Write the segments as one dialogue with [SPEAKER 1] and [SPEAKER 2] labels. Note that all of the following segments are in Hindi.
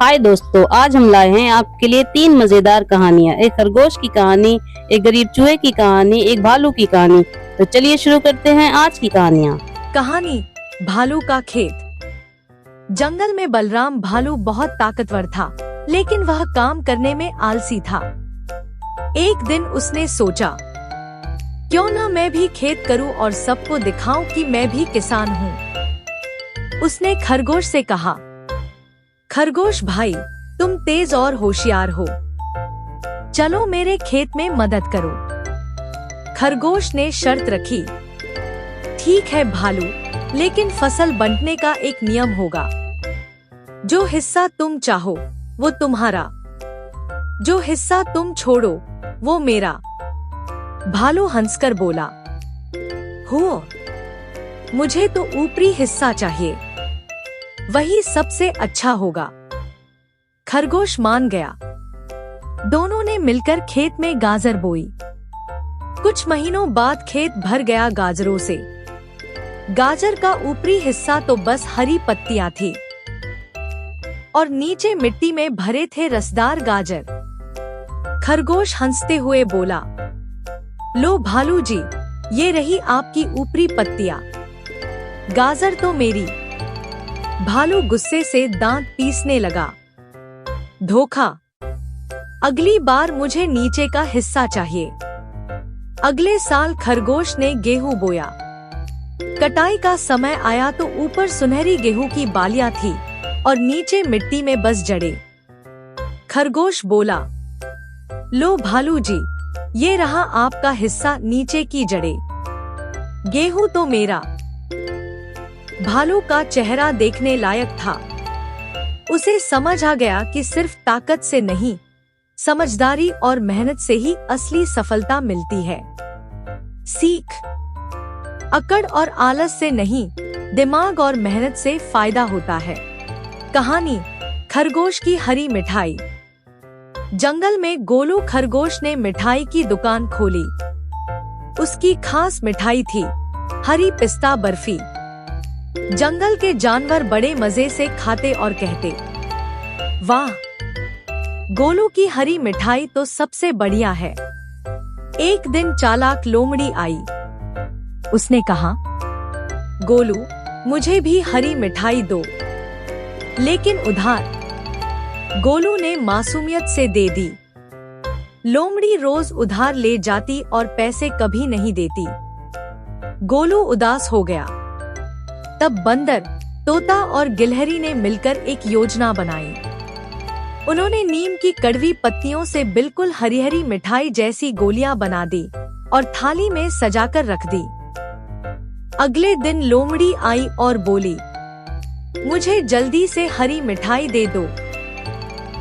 [SPEAKER 1] हाय दोस्तों, आज हम लाए हैं आपके लिए 3 मजेदार कहानियां। एक खरगोश की कहानी, एक गरीब चूहे की कहानी, एक भालू की कहानी। तो चलिए शुरू करते हैं आज की कहानियां।
[SPEAKER 2] कहानी भालू का खेत। जंगल में बलराम भालू बहुत ताकतवर था, लेकिन वह काम करने में आलसी था। एक दिन उसने सोचा, क्यों ना मैं भी खेत करूं और सबको दिखाऊं कि मैं भी किसान हूं। उसने खरगोश से कहा, खरगोश भाई, तुम तेज और होशियार हो, चलो मेरे खेत में मदद करो। खरगोश ने शर्त रखी, ठीक है भालू, लेकिन फसल बंटने का एक नियम होगा। जो हिस्सा तुम चाहो वो तुम्हारा, जो हिस्सा तुम छोड़ो वो मेरा। भालू हंसकर बोला, हो, मुझे तो ऊपरी हिस्सा चाहिए, वही सबसे अच्छा होगा। खरगोश मान गया। दोनों ने मिलकर खेत में गाजर बोई। कुछ महीनों बाद खेत भर गया गाजरों से। गाजर का ऊपरी हिस्सा तो बस हरी पत्तियां थी और नीचे मिट्टी में भरे थे रसदार गाजर। खरगोश हंसते हुए बोला, लो भालू जी, ये रही आपकी ऊपरी पत्तियां, गाजर तो मेरी। भालू गुस्से से दांत पीसने लगा। धोखा, अगली बार मुझे नीचे का हिस्सा चाहिए। अगले साल खरगोश ने गेहूं बोया। कटाई का समय आया तो ऊपर सुनहरी गेहूं की बालियां थी और नीचे मिट्टी में बस जड़े। खरगोश बोला, लो भालू जी, ये रहा आपका हिस्सा, नीचे की जड़ें, गेहूं तो मेरा। भालू का चेहरा देखने लायक था। उसे समझ आ गया कि सिर्फ ताकत से नहीं, समझदारी और मेहनत से ही असली सफलता मिलती है। सीख, अकड़ और आलस से नहीं, दिमाग और मेहनत से फायदा होता है। कहानी खरगोश की हरी मिठाई। जंगल में गोलू खरगोश ने मिठाई की दुकान खोली। उसकी खास मिठाई थी हरी पिस्ता बर्फी। जंगल के जानवर बड़े मजे से खाते और कहते, वाह, गोलू की हरी मिठाई तो सबसे बढ़िया है। एक दिन चालाक लोमड़ी आई। उसने कहा, गोलू, मुझे भी हरी मिठाई दो, लेकिन उधार। गोलू ने मासूमियत से दे दी। लोमड़ी रोज उधार ले जाती और पैसे कभी नहीं देती। गोलू उदास हो गया। तब बंदर, तोता और गिलहरी ने मिलकर एक योजना बनाई। उन्होंने नीम की कड़वी पत्तियों से बिल्कुल हरी हरी मिठाई जैसी गोलियां बना दी और थाली में सजाकर रख दी। अगले दिन लोमड़ी आई और बोली, मुझे जल्दी से हरी मिठाई दे दो।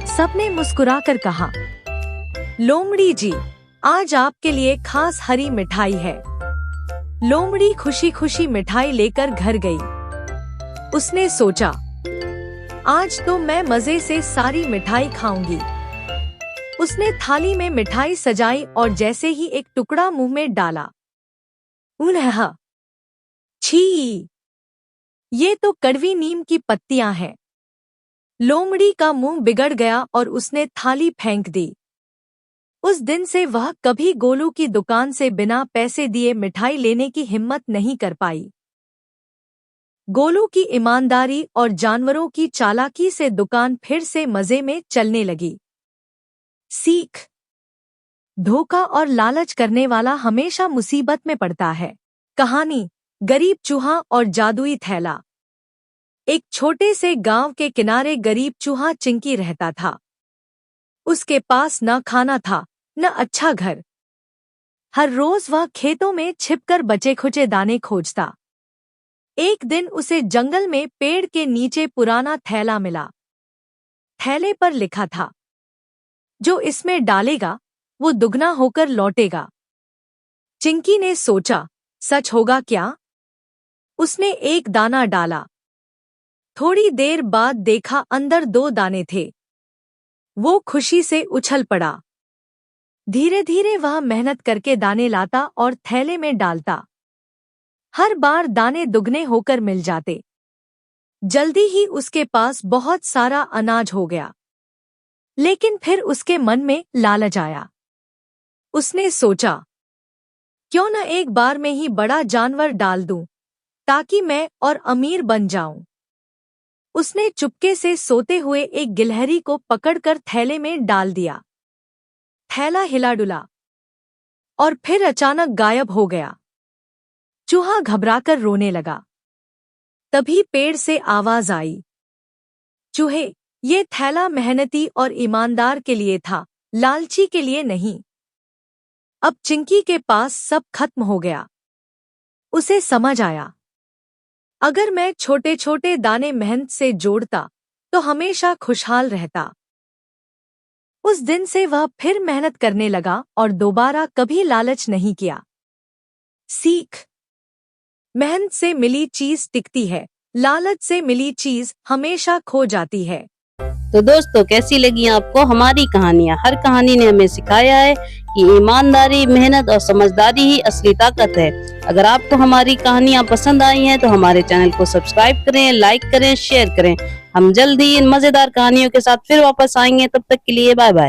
[SPEAKER 2] सबने मुस्कुराकर कहा, लोमड़ी जी, आज आपके लिए खास हरी मिठाई है। लोमड़ी खुशी खुशी मिठाई लेकर घर गई। उसने सोचा, आज तो मैं मजे से सारी मिठाई खाऊंगी। उसने थाली में मिठाई सजाई और जैसे ही एक टुकड़ा मुंह में डाला, उन्हें, छी, ये तो कड़वी नीम की पत्तियां हैं। लोमड़ी का मुंह बिगड़ गया और उसने थाली फेंक दी। उस दिन से वह कभी गोलू की दुकान से बिना पैसे दिए मिठाई लेने की हिम्मत नहीं कर पाई। गोलू की ईमानदारी और जानवरों की चालाकी से दुकान फिर से मजे में चलने लगी। सीख, धोखा और लालच करने वाला हमेशा मुसीबत में पड़ता है। कहानी गरीब चूहा और जादुई थैला। एक छोटे से गांव के किनारे गरीब चूहा चिंकी रहता था। उसके पास न खाना था, न अच्छा घर। हर रोज वह खेतों में छिपकर बचे खुचे दाने खोजता। एक दिन उसे जंगल में पेड़ के नीचे पुराना थैला मिला। थैले पर लिखा था, जो इसमें डालेगा वो दुगना होकर लौटेगा। चिंकी ने सोचा, सच होगा क्या? उसने एक दाना डाला। थोड़ी देर बाद देखा अंदर 2 दाने थे। वो खुशी से उछल पड़ा। धीरे धीरे वह मेहनत करके दाने लाता और थैले में डालता। हर बार दाने दुगने होकर मिल जाते। जल्दी ही उसके पास बहुत सारा अनाज हो गया। लेकिन फिर उसके मन में लालच आया। उसने सोचा, क्यों न एक बार में ही बड़ा जानवर डाल दूं, ताकि मैं और अमीर बन जाऊं। उसने चुपके से सोते हुए एक गिलहरी को पकड़कर थैले में डाल दिया। थैला हिला डुला और फिर अचानक गायब हो गया। चूहा घबराकर रोने लगा। तभी पेड़ से आवाज आई, चूहे, ये थैला मेहनती और ईमानदार के लिए था, लालची के लिए नहीं। अब चिंकी के पास सब खत्म हो गया। उसे समझ आया, अगर मैं छोटे छोटे दाने मेहनत से जोड़ता तो हमेशा खुशहाल रहता। उस दिन से वह फिर मेहनत करने लगा और दोबारा कभी लालच नहीं किया। सीख, मेहनत से मिली चीज टिकती है, लालच से मिली चीज हमेशा खो जाती है।
[SPEAKER 1] तो दोस्तों, कैसी लगी आपको हमारी कहानियाँ? हर कहानी ने हमें सिखाया है कि ईमानदारी, मेहनत और समझदारी ही असली ताकत है। अगर आपको हमारी कहानियाँ पसंद आई हैं तो हमारे चैनल को सब्सक्राइब करें, लाइक करें, शेयर करें। हम जल्द ही इन मजेदार कहानियों के साथ फिर वापस आएंगे। तब तक के लिए बाय बाय।